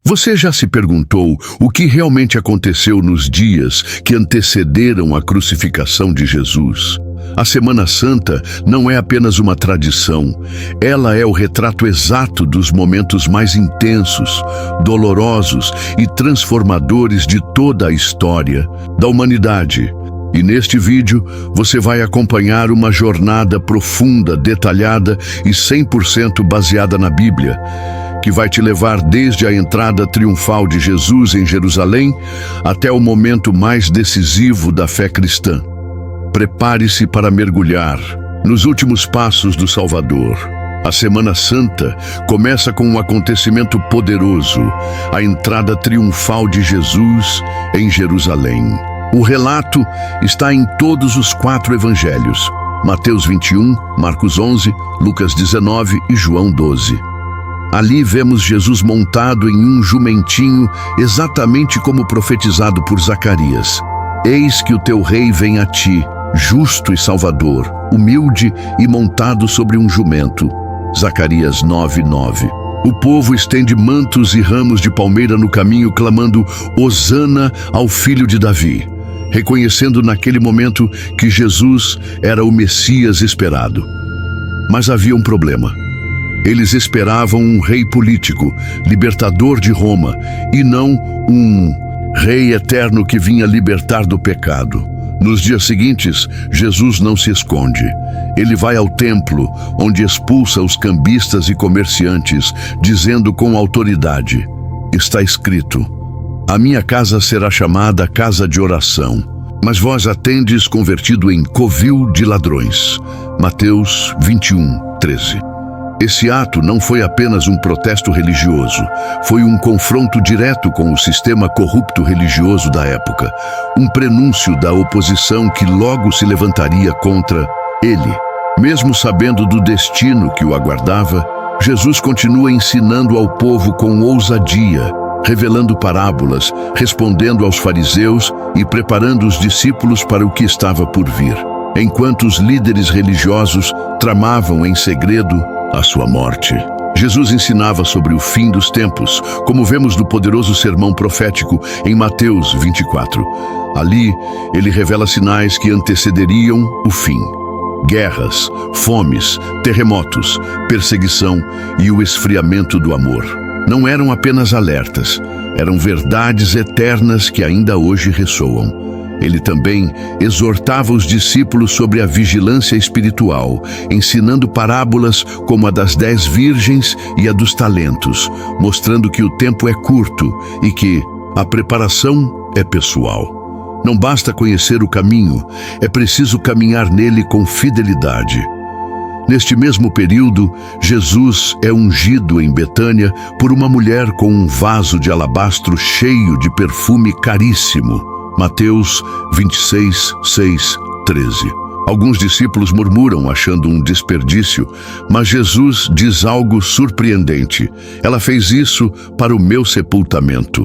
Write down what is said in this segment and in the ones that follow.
Você já se perguntou o que realmente aconteceu nos dias que antecederam a crucificação de Jesus? A Semana Santa não é apenas uma tradição, ela é o retrato exato dos momentos mais intensos, dolorosos e transformadores de toda a história da humanidade. E neste vídeo, você vai acompanhar uma jornada profunda, detalhada e 100% baseada na Bíblia, que vai te levar desde a entrada triunfal de Jesus em Jerusalém até o momento mais decisivo da fé cristã. Prepare-se para mergulhar nos últimos passos do Salvador. A Semana Santa começa com um acontecimento poderoso, a entrada triunfal de Jesus em Jerusalém. O relato está em todos os 4 evangelhos: Mateus 21, Marcos 11, Lucas 19 e João 12. Ali vemos Jesus montado em um jumentinho, exatamente como profetizado por Zacarias. Eis que o teu rei vem a ti, justo e salvador, humilde e montado sobre um jumento. Zacarias 9:9. O povo estende mantos e ramos de palmeira no caminho, clamando Hosana ao filho de Davi, reconhecendo naquele momento que Jesus era o Messias esperado. Mas havia um problema. Eles esperavam um rei político, libertador de Roma, e não um rei eterno que vinha libertar do pecado. Nos dias seguintes, Jesus não se esconde. Ele vai ao templo, onde expulsa os cambistas e comerciantes, dizendo com autoridade: está escrito, a minha casa será chamada casa de oração, mas vós a tendes convertido em covil de ladrões. Mateus 21:13. Esse ato não foi apenas um protesto religioso, foi um confronto direto com o sistema corrupto religioso da época, um prenúncio da oposição que logo se levantaria contra ele. Mesmo sabendo do destino que o aguardava, Jesus continua ensinando ao povo com ousadia, revelando parábolas, respondendo aos fariseus e preparando os discípulos para o que estava por vir, enquanto os líderes religiosos tramavam em segredo a sua morte. Jesus ensinava sobre o fim dos tempos, como vemos no poderoso sermão profético em Mateus 24. Ali, ele revela sinais que antecederiam o fim: guerras, fomes, terremotos, perseguição e o esfriamento do amor. Não eram apenas alertas, eram verdades eternas que ainda hoje ressoam. Ele também exortava os discípulos sobre a vigilância espiritual, ensinando parábolas como a das 10 virgens e a dos talentos, mostrando que o tempo é curto e que a preparação é pessoal. Não basta conhecer o caminho, é preciso caminhar nele com fidelidade. Neste mesmo período, Jesus é ungido em Betânia por uma mulher com um vaso de alabastro cheio de perfume caríssimo. Mateus 26, 6, 13. Alguns discípulos murmuram achando um desperdício, mas Jesus diz algo surpreendente: ela fez isso para o meu sepultamento.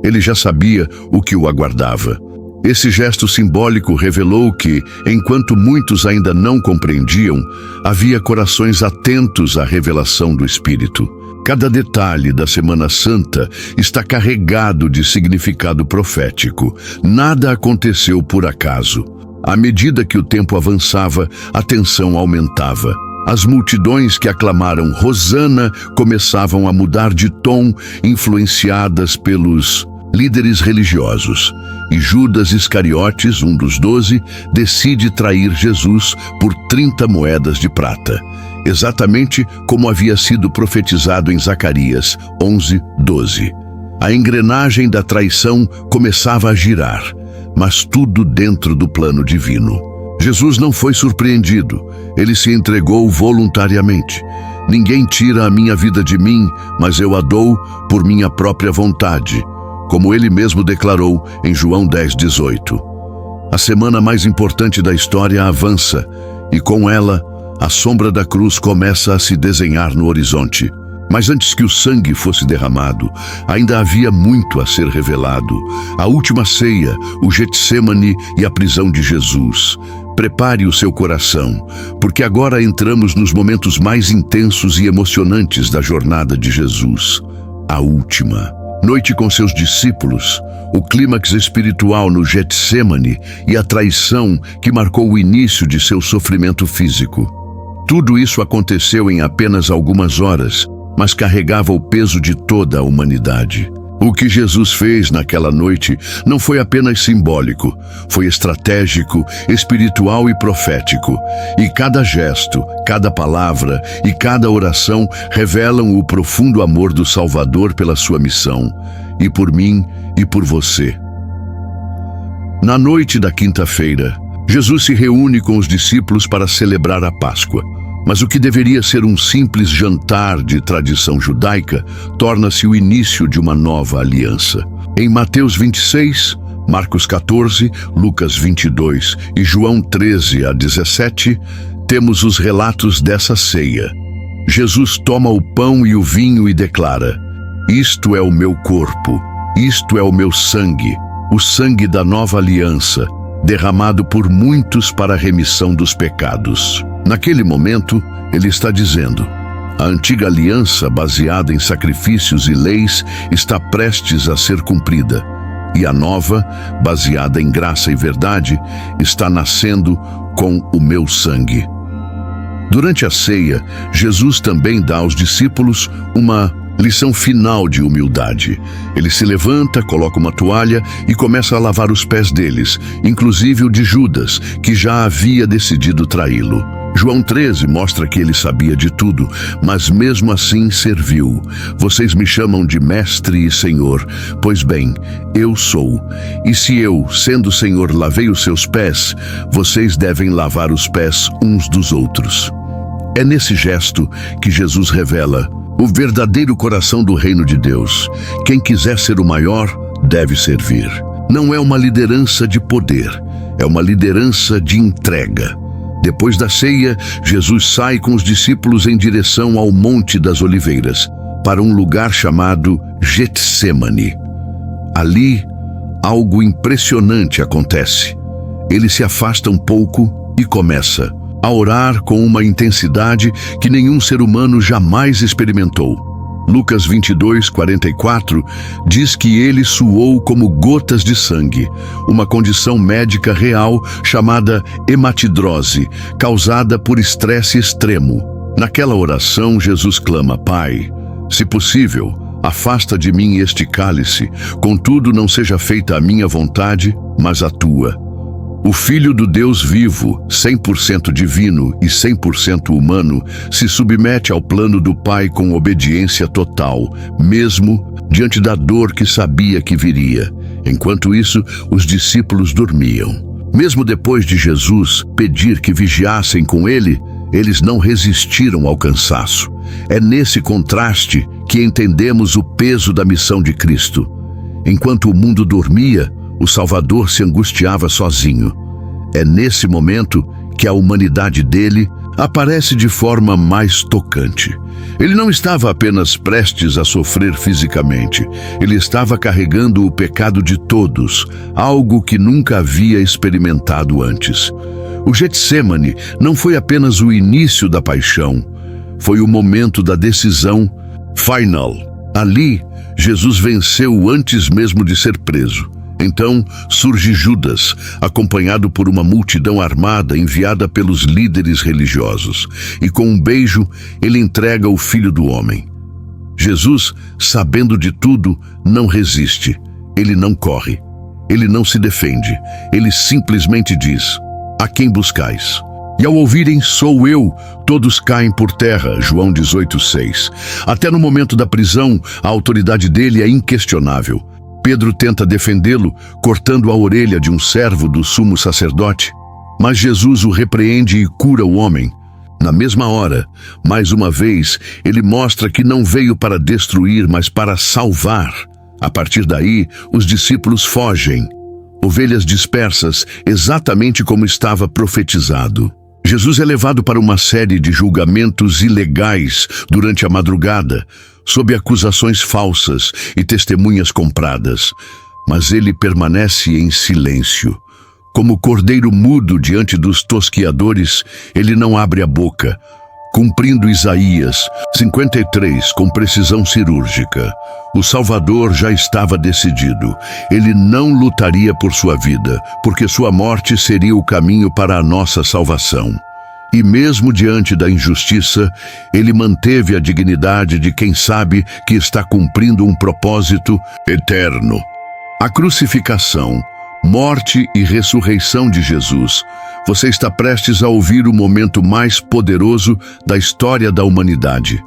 Ele já sabia o que o aguardava. Esse gesto simbólico revelou que, enquanto muitos ainda não compreendiam, havia corações atentos à revelação do Espírito. Cada detalhe da Semana Santa está carregado de significado profético. Nada aconteceu por acaso. À medida que o tempo avançava, a tensão aumentava. As multidões que aclamaram Hosana começavam a mudar de tom, influenciadas pelos líderes religiosos. E Judas Iscariotes, um dos 12, decide trair Jesus por 30 moedas de prata. Exatamente como havia sido profetizado em Zacarias 11:12. A engrenagem da traição começava a girar, mas tudo dentro do plano divino. Jesus não foi surpreendido, ele se entregou voluntariamente. Ninguém tira a minha vida de mim, mas eu a dou por minha própria vontade, como ele mesmo declarou em João 10:18. A semana mais importante da história avança, e com ela, a sombra da cruz começa a se desenhar no horizonte. Mas antes que o sangue fosse derramado, ainda havia muito a ser revelado. A última ceia, o Getsêmani e a prisão de Jesus. Prepare o seu coração, porque agora entramos nos momentos mais intensos e emocionantes da jornada de Jesus. A última. noite com seus discípulos, o clímax espiritual no Getsêmani e a traição que marcou o início de seu sofrimento físico. Tudo isso aconteceu em apenas algumas horas, mas carregava o peso de toda a humanidade. O que Jesus fez naquela noite não foi apenas simbólico, foi estratégico, espiritual e profético. E cada gesto, cada palavra e cada oração revelam o profundo amor do Salvador pela sua missão, e por mim e por você. Na noite da quinta-feira, Jesus se reúne com os discípulos para celebrar a Páscoa. Mas o que deveria ser um simples jantar de tradição judaica torna-se o início de uma nova aliança. Em Mateus 26, Marcos 14, Lucas 22 e João 13 a 17, temos os relatos dessa ceia. Jesus toma o pão e o vinho e declara: "Isto é o meu corpo, isto é o meu sangue, o sangue da nova aliança, derramado por muitos para a remissão dos pecados." Naquele momento, ele está dizendo: a antiga aliança, baseada em sacrifícios e leis, está prestes a ser cumprida, e a nova, baseada em graça e verdade, está nascendo com o meu sangue. Durante a ceia, Jesus também dá aos discípulos uma lição final de humildade. Ele se levanta, coloca uma toalha e começa a lavar os pés deles, inclusive o de Judas, que já havia decidido traí-lo. João 13 mostra que ele sabia de tudo, mas mesmo assim serviu. "Vocês me chamam de mestre e senhor, pois bem, eu sou. E se eu, sendo senhor, lavei os seus pés, vocês devem lavar os pés uns dos outros." É nesse gesto que Jesus revela o verdadeiro coração do reino de Deus. Quem quiser ser o maior, deve servir. Não é uma liderança de poder, é uma liderança de entrega. Depois da ceia, Jesus sai com os discípulos em direção ao Monte das Oliveiras, para um lugar chamado Getsêmani. Ali, algo impressionante acontece. Ele se afasta um pouco e começa a orar com uma intensidade que nenhum ser humano jamais experimentou. Lucas 22, 44 diz que ele suou como gotas de sangue, uma condição médica real chamada hematidrose, causada por estresse extremo. Naquela oração, Jesus clama: "Pai, se possível, afasta de mim este cálice, contudo não seja feita a minha vontade, mas a tua." O Filho do Deus vivo, 100% divino e 100% humano, se submete ao plano do Pai com obediência total, mesmo diante da dor que sabia que viria. Enquanto isso, os discípulos dormiam. Mesmo depois de Jesus pedir que vigiassem com ele, eles não resistiram ao cansaço. É nesse contraste que entendemos o peso da missão de Cristo. Enquanto o mundo dormia, o Salvador se angustiava sozinho. É nesse momento que a humanidade dele aparece de forma mais tocante. Ele não estava apenas prestes a sofrer fisicamente, ele estava carregando o pecado de todos, algo que nunca havia experimentado antes. O Getsêmani não foi apenas o início da paixão, foi o momento da decisão final. Ali, Jesus venceu antes mesmo de ser preso. Então surge Judas, acompanhado por uma multidão armada enviada pelos líderes religiosos, e com um beijo ele entrega o Filho do Homem. Jesus, sabendo de tudo, não resiste, ele não corre, ele não se defende, ele simplesmente diz: "A quem buscais?" E ao ouvirem "Sou eu", todos caem por terra, João 18:6. Até no momento da prisão, a autoridade dele é inquestionável. Pedro tenta defendê-lo, cortando a orelha de um servo do sumo sacerdote. Mas Jesus o repreende e cura o homem. Na mesma hora, mais uma vez, ele mostra que não veio para destruir, mas para salvar. A partir daí, os discípulos fogem, ovelhas dispersas, exatamente como estava profetizado. Jesus é levado para uma série de julgamentos ilegais durante a madrugada, sob acusações falsas e testemunhas compradas, mas ele permanece em silêncio. Como cordeiro mudo diante dos tosquiadores, ele não abre a boca. cumprindo Isaías 53 com precisão cirúrgica. O Salvador já estava decidido. Ele não lutaria por sua vida, porque sua morte seria o caminho para a nossa salvação. E mesmo diante da injustiça, ele manteve a dignidade de quem sabe que está cumprindo um propósito eterno. A crucificação, morte e ressurreição de Jesus. Você está prestes a ouvir o momento mais poderoso da história da humanidade.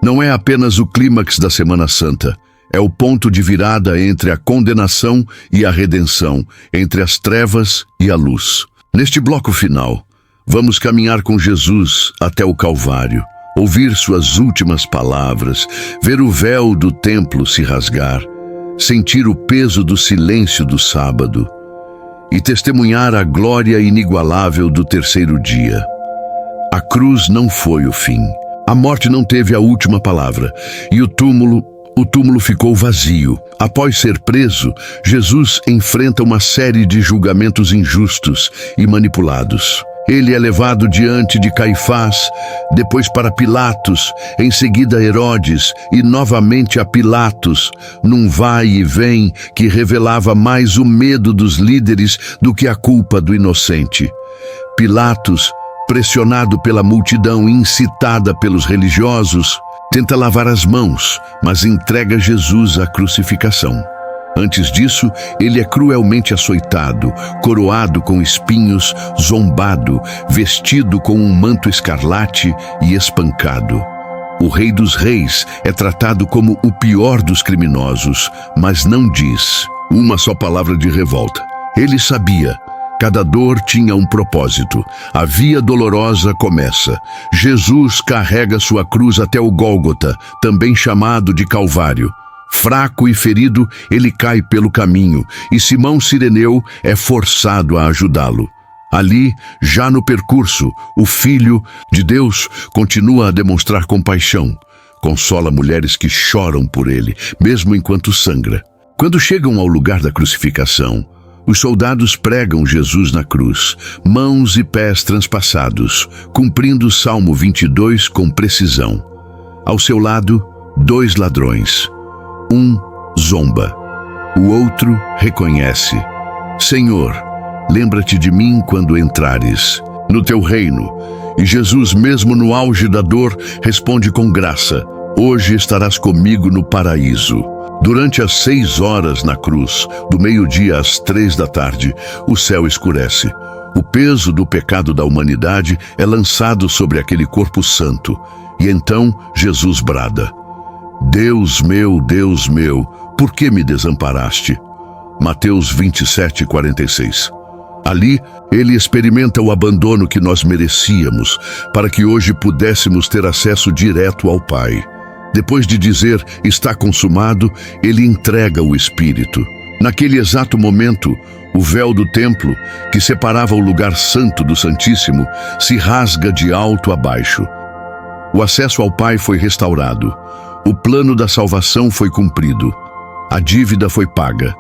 Não é apenas o clímax da Semana Santa, é o ponto de virada entre a condenação e a redenção, entre as trevas e a luz. Neste bloco final, vamos caminhar com Jesus até o Calvário, ouvir suas últimas palavras, ver o véu do templo se rasgar, sentir o peso do silêncio do sábado e testemunhar a glória inigualável do terceiro dia. A cruz não foi o fim. A morte não teve a última palavra e o túmulo ficou vazio. Após ser preso, Jesus enfrenta uma série de julgamentos injustos e manipulados. Ele é levado diante de Caifás, depois para Pilatos, em seguida Herodes e novamente a Pilatos, num vai e vem que revelava mais o medo dos líderes do que a culpa do inocente. Pilatos, pressionado pela multidão e incitada pelos religiosos, tenta lavar as mãos, mas entrega Jesus à crucificação. Antes disso, ele é cruelmente açoitado, coroado com espinhos, zombado, vestido com um manto escarlate e espancado. O Rei dos Reis é tratado como o pior dos criminosos, mas não diz uma só palavra de revolta. Ele sabia. Cada dor tinha um propósito. A via dolorosa começa. Jesus carrega sua cruz até o Gólgota, também chamado de Calvário. Fraco e ferido, ele cai pelo caminho e Simão Cireneu é forçado a ajudá-lo. Ali, já no percurso, o Filho de Deus continua a demonstrar compaixão. Consola mulheres que choram por ele, mesmo enquanto sangra. Quando chegam ao lugar da crucificação, os soldados pregam Jesus na cruz, mãos e pés transpassados, cumprindo o Salmo 22 com precisão. Ao seu lado, 2 ladrões. Um zomba, o outro reconhece. Senhor, lembra-te de mim quando entrares no teu reino. E Jesus, mesmo no auge da dor, responde com graça: hoje estarás comigo no paraíso. Durante as 6 horas na cruz, do meio-dia às 3 da tarde, o céu escurece. O peso do pecado da humanidade é lançado sobre aquele corpo santo. E então Jesus brada: Deus meu, por que me desamparaste? Mateus 27:46. Ali, ele experimenta o abandono que nós merecíamos, para que hoje pudéssemos ter acesso direto ao Pai. Depois de dizer, está consumado, ele entrega o Espírito. Naquele exato momento, o véu do templo, que separava o lugar santo do Santíssimo, se rasga de alto a baixo. O acesso ao Pai foi restaurado. O plano da salvação foi cumprido. A dívida foi paga.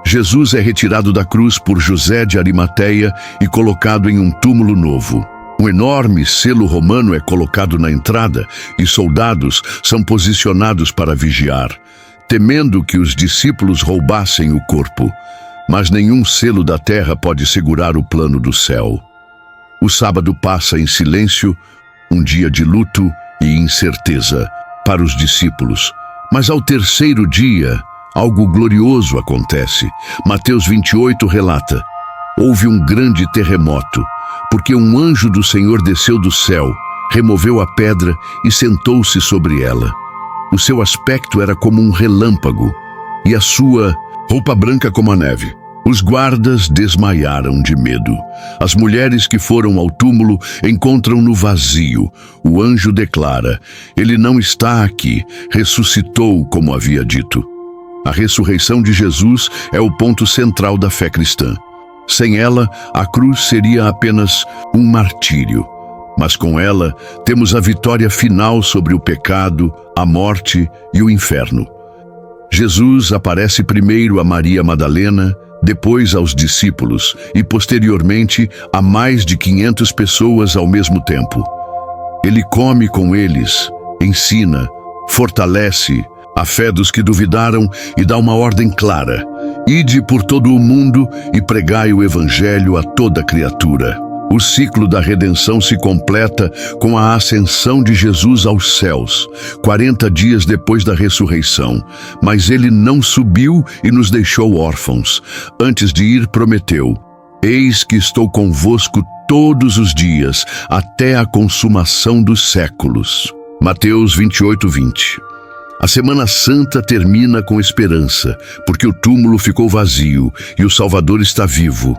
Jesus é retirado da cruz por José de Arimateia e colocado em um túmulo novo. Um enorme selo romano é colocado na entrada e soldados são posicionados para vigiar, temendo que os discípulos roubassem o corpo. Mas nenhum selo da terra pode segurar o plano do céu. O sábado passa em silêncio, um dia de luto e incerteza para os discípulos. Mas ao terceiro dia, algo glorioso acontece. Mateus 28 relata: houve um grande terremoto, porque um anjo do Senhor desceu do céu, removeu a pedra e sentou-se sobre ela. O seu aspecto era como um relâmpago, e a sua roupa branca como a neve. Os guardas desmaiaram de medo. As mulheres que foram ao túmulo encontram-no vazio. O anjo declara: ele não está aqui, ressuscitou como havia dito. A ressurreição de Jesus é o ponto central da fé cristã. Sem ela, a cruz seria apenas um martírio. Mas com ela, temos a vitória final sobre o pecado, a morte e o inferno. Jesus aparece primeiro a Maria Madalena, depois aos discípulos e, posteriormente, a mais de 500 pessoas ao mesmo tempo. Ele come com eles, ensina, fortalece a fé dos que duvidaram e dá uma ordem clara: ide por todo o mundo e pregai o evangelho a toda criatura. O ciclo da redenção se completa com a ascensão de Jesus aos céus, 40 dias depois da ressurreição. Mas ele não subiu e nos deixou órfãos. Antes de ir, prometeu: eis que estou convosco todos os dias, até a consumação dos séculos. Mateus 28:20. A Semana Santa termina com esperança, porque o túmulo ficou vazio e o Salvador está vivo.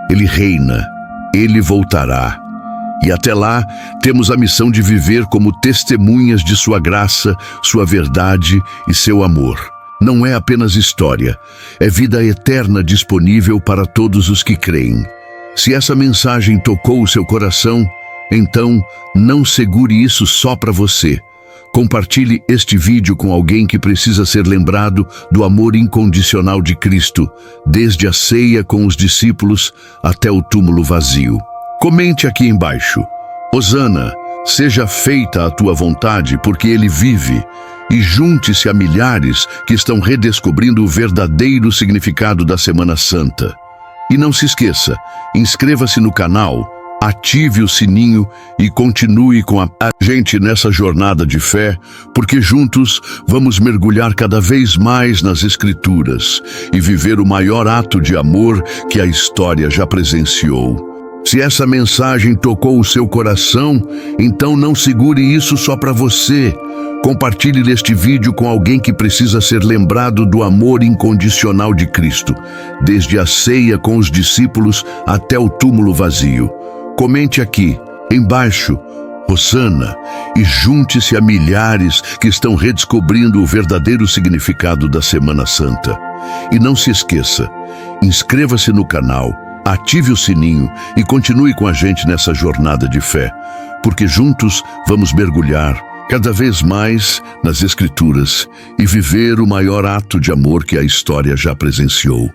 Ele reina, ele voltará. E até lá, temos a missão de viver como testemunhas de sua graça, sua verdade e seu amor. Não é apenas história, é vida eterna disponível para todos os que creem. Se essa mensagem tocou o seu coração, então não segure isso só para você. Compartilhe este vídeo com alguém que precisa ser lembrado do amor incondicional de Cristo, desde a ceia com os discípulos até o túmulo vazio. Comente aqui embaixo: Hosana, seja feita a tua vontade, porque ele vive. E junte-se a milhares que estão redescobrindo o verdadeiro significado da Semana Santa. E não se esqueça, inscreva-se no canal, ative o sininho e continue com a gente nessa jornada de fé, porque juntos vamos mergulhar cada vez mais nas Escrituras e viver o maior ato de amor que a história já presenciou. Se essa mensagem tocou o seu coração, então não segure isso só para você. Compartilhe este vídeo com alguém que precisa ser lembrado do amor incondicional de Cristo, desde a ceia com os discípulos até o túmulo vazio. Comente aqui, embaixo, Hosana, e junte-se a milhares que estão redescobrindo o verdadeiro significado da Semana Santa. E não se esqueça, inscreva-se no canal, ative o sininho e continue com a gente nessa jornada de fé, porque juntos vamos mergulhar cada vez mais nas Escrituras e viver o maior ato de amor que a história já presenciou.